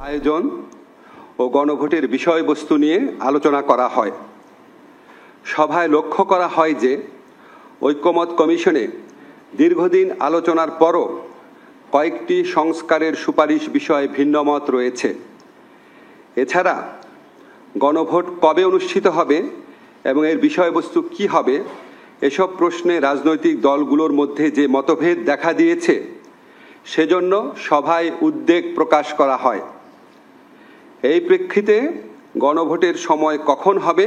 আয়োজন ও গণভোটের বিষয়বস্তু নিয়ে আলোচনা করা হয়। সভায় লক্ষ্য করা হয় যে ঐক্যমত কমিশনে দীর্ঘদিন আলোচনার পরও কয়েকটি সংস্কারের সুপারিশ বিষয়ে ভিন্নমত রয়েছে। এছাড়া গণভোট কবে অনুষ্ঠিত হবে এবং এর বিষয়বস্তু কি হবে এসব প্রশ্নে রাজনৈতিক দলগুলোর মধ্যে যে মতভেদ দেখা দিয়েছে সেজন্য সভায় উদ্বেগ প্রকাশ করা হয়। এই প্রেক্ষিতে গণভোটের সময় কখন হবে,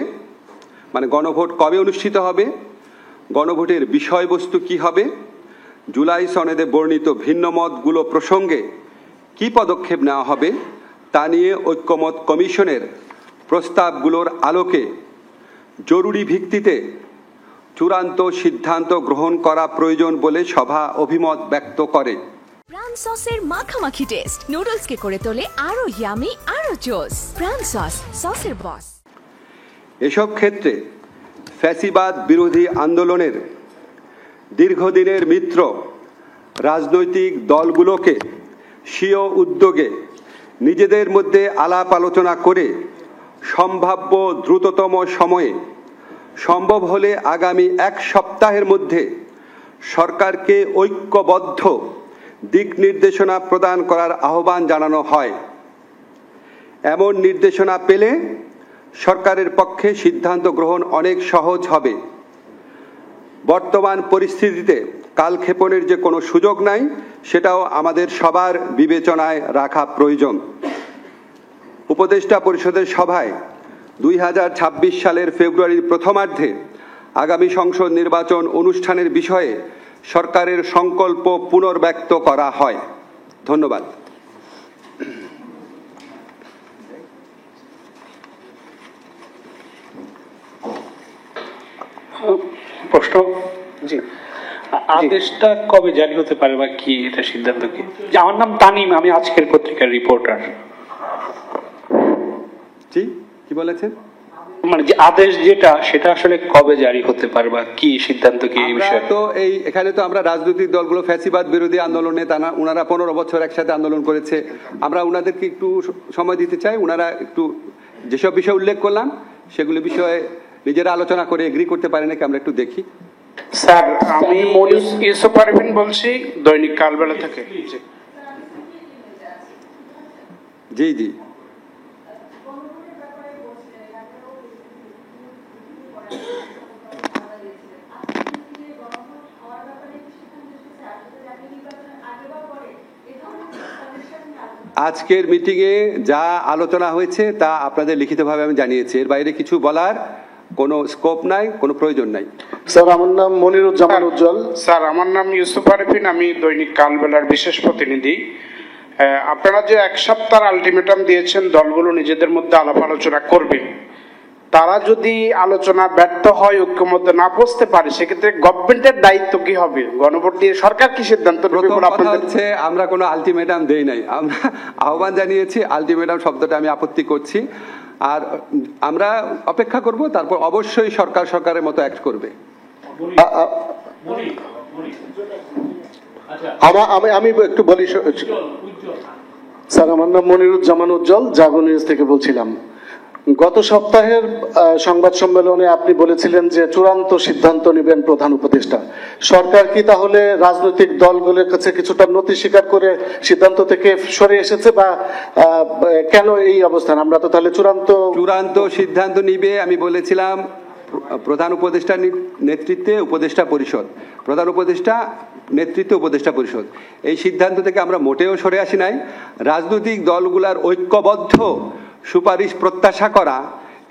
মানে গণভোট কবে অনুষ্ঠিত হবে, গণভোটের বিষয়বস্তু কি হবে, জুলাই সনদে বর্ণিত ভিন্নমতগুলো প্রসঙ্গে কি পদক্ষেপ নেওয়া হবে তা নিয়ে ঐক্যমত কমিশনের প্রস্তাবগুলোর আলোকে জরুরি ভিত্তিতে চূড়ান্ত সিদ্ধান্ত গ্রহণ করা প্রয়োজন বলে সভা অভিমত ব্যক্ত করে। প্রাণ সসের মাখামাখি টেস্ট নুডলসকে করে তোলে আরো ইয়ামি আরো জোস। প্রাণ সস, সসের বস। এসব ক্ষেত্রে ফ্যাসিবাদ বিরোধী আন্দোলনের দীর্ঘদিনের মিত্র রাজনৈতিক দলগুলোকে স্বীয় উদ্যোগে নিজেদের মধ্যে আলাপ আলোচনা করে সম্ভাব্য দ্রুততম সময়ে, সম্ভব হলে আগামী এক সপ্তাহের মধ্যে সরকারকে ঐক্যবদ্ধ দিক নির্দেশনা প্রদান করার আহ্বান জানানো হয়। এমন নির্দেশনা পেলে সরকারের পক্ষে সিদ্ধান্ত গ্রহণ অনেক সহজ হবে। বর্তমান পরিস্থিতিতে কালক্ষেপণের যে কোনো সুযোগ নাই সেটাও আমাদের সবার বিবেচনায় রাখা প্রয়োজন। উপদেষ্টা পরিষদের সভায় 2026 সালের ফেব্রুয়ারির প্রথমার্ধে আগামী সংসদ নির্বাচন অনুষ্ঠানের বিষয়ে সরকারের সংকল্প পুনর্ব্যক্ত করা হয়। ধন্যবাদ। প্রশ্ন, জি, আদেশটা কবে জারি হতে পারে বা কি এটা সিদ্ধান্ত কি? আমার নাম তানিম, আমি আজকের পত্রিকার রিপোর্টার। জি, কি বলেছেন? মানে যে আদেশ যেটা সেটা আসলে কবে জারি হতে পারে বা কি সিদ্ধান্ত কি এই বিষয়ে? তো এই এখানে তো আমরা রাজনৈতিক দলগুলো ফ্যাসিবাদ বিরোধী আন্দোলনে ওনারা 15 বছর একসাথে আন্দোলন করেছে, আমরা ওনাদেরকে একটু সময় দিতে চাই। ওনারা একটু যেসব বিষয় উল্লেখ করলাম সেগুলি বিষয়ে নিজেরা আলোচনা করে এগ্রি করতে পারে নাকি আমরা একটু দেখি। স্যার, আমি ইউসুফ পারভিন বলছি, দৈনিক কালবেলা থেকে। জি জি, আজকের মিটিংয়ে যা আলোচনা হয়েছে তা আপনাদের লিখিতভাবে আমি জানিয়েছি। এর বাইরে কিছু বলার কোনো স্কোপ নাই, কোনো প্রয়োজন নাই। স্যার, আমার নাম মনিরুজ্জামান উজ্জ্বল। স্যার, আমার নাম ইউসুফ পারভিন, আমি দৈনিক কালবেলার বিশেষ প্রতিনিধি। আপনারা যে এক সপ্তাহ আলটিমেটাম দিয়েছেন দলগুলো নিজেদের মধ্যে আলাপ আলোচনা করবে, তারা যদি আলোচনা ব্যর্থ হয়, ঐক্যমত্যে না পৌঁছতে পারে, সেক্ষেত্রে গভর্নমেন্টের দায়িত্ব কি হবে? গণভোট দিয়ে সরকার কি সিদ্ধান্ত নেবে? হচ্ছে আমরা কোনো আলটিমেটাম দেই নাই, আমরা আহ্বান জানিয়েছি। আলটিমেটাম শব্দটা আমি আপত্তি করছি। আর আমরা অপেক্ষা করব, তারপর অবশ্যই সরকার সরকারের মতো অ্যাক্ট করবে। আমি একটু বলি। স্যার, আমার নাম মনিরুজ্জামান উজ্জ্বল, জাগো নিউজ থেকে বলছিলাম। গত সপ্তাহের সংবাদ সম্মেলনে আপনি বলেছিলেন যে চূড়ান্ত সিদ্ধান্ত নেবেন প্রধান উপদেষ্টা। সরকার কি তাহলে রাজনৈতিক দলগুলোর কাছে কিছুটা নতি স্বীকার করে সিদ্ধান্ত থেকে সরে এসেছে, বা কেন এই অবস্থান? আমরা তো তাহলে চূড়ান্ত সিদ্ধান্ত নিবে আমি বলেছিলাম প্রধান উপদেষ্টার নেতৃত্বে উপদেষ্টা পরিষদ, প্রধান উপদেষ্টা নেতৃত্বে উপদেষ্টা পরিষদ। এই সিদ্ধান্ত থেকে আমরা মোটেও সরে আসি নাই। রাজনৈতিক দলগুলার ঐক্যবদ্ধ সুপারিশ প্রত্যাশা করা,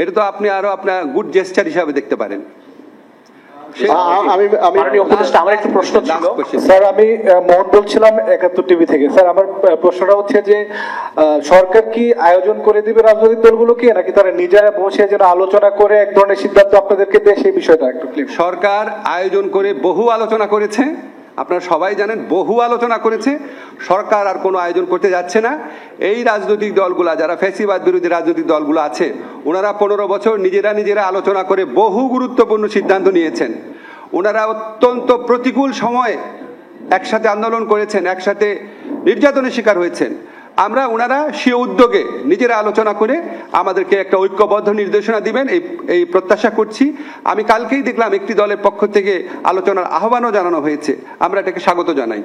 এটা তো আপনি আরো আপনার গুড জেস্টার হিসাবে দেখতে পারেন। আমার একটু প্রশ্ন ছিল স্যার, আমি মোহন বলছিলাম 71 টিভি থেকে। স্যার, আমার প্রশ্নটা হচ্ছে যে সরকার কি আয়োজন করে দিবে রাজনৈতিক দলগুলোকে, নাকি তারা নিজেরা বসে যেন আলোচনা করে এক ধরনের সিদ্ধান্ত আপনাদেরকে দেয়, সেই বিষয়টা একটু ক্লিয়ার। সরকার আয়োজন করে বহু আলোচনা করেছে, আপনারা সবাই জানেন, বহু আলোচনা করেছে। সরকার আর কোনো আয়োজন করতে যাচ্ছে না। এই রাজনৈতিক দলগুলা, যারা ফ্যাসিবাদ বিরোধী রাজনৈতিক দলগুলো আছে, ওনারা 15 বছর নিজেরা আলোচনা করে বহু গুরুত্বপূর্ণ সিদ্ধান্ত নিয়েছেন। ওনারা অত্যন্ত প্রতিকূল সময়ে একসাথে আন্দোলন করেছেন, একসাথে নির্যাতনের শিকার হয়েছেন। আমরা ওনারা স্বীয় উদ্যোগে নিজেরা আলোচনা করে আমাদেরকে একটা ঐক্যবদ্ধ নির্দেশনা দিবেন এই প্রত্যাশা করছি। আমি কালকেই দেখলাম একটি দলের পক্ষ থেকে আলোচনার আহ্বানও জানানো হয়েছে, আমরা এটাকে স্বাগত জানাই।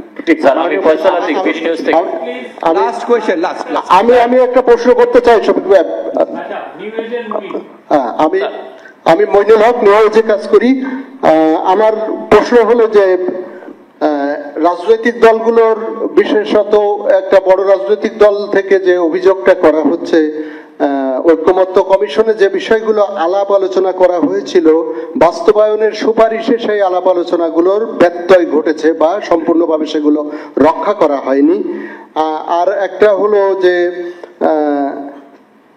লাস্ট কোয়েশ্চেন, লাস্ট আমি একটা প্রশ্ন করতে চাই শফিক ভাই। আমি মইনুল হক নিউজে কাজ করি। আমার প্রশ্ন হলো যে রাজনৈতিক দলগুলোর, বিশেষত একটা বড় রাজনৈতিক দল থেকে যে অভিযোগটা করা হচ্ছে, ঐকমত্য কমিশনে যে বিষয়গুলো আলাপ আলোচনা করা হয়েছিল বাস্তবায়নের সুপারিশে সেই আলাপ আলোচনাগুলোর ব্যত্যয় ঘটেছে বা সম্পূর্ণভাবে সেগুলো রক্ষা করা হয়নি। আর একটা হলো যে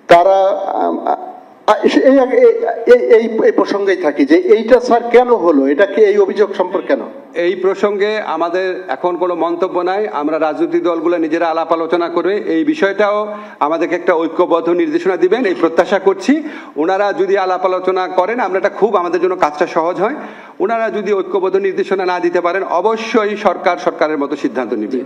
তারা এই প্রসঙ্গেই থাকি যে এইটা স্যার কেন হলো, এটা কি এই অভিযোগ সম্পর্কে কেন? এই প্রসঙ্গে আমাদের এখন কোনো মন্তব্য নাই। আমরা রাজনৈতিক দলগুলো নিজেরা আলাপ আলোচনা করে এই বিষয়টাও আমাদেরকে একটা ঐক্যবদ্ধ নির্দেশনা দিবেন এই প্রত্যাশা করছি। ওনারা যদি আলাপ আলোচনা করেন আমরা এটা খুব আমাদের জন্য কাজটা সহজ হয়। ওনারা যদি ঐক্যবদ্ধ নির্দেশনা না দিতে পারেন অবশ্যই সরকারের মতো সিদ্ধান্ত নেবে।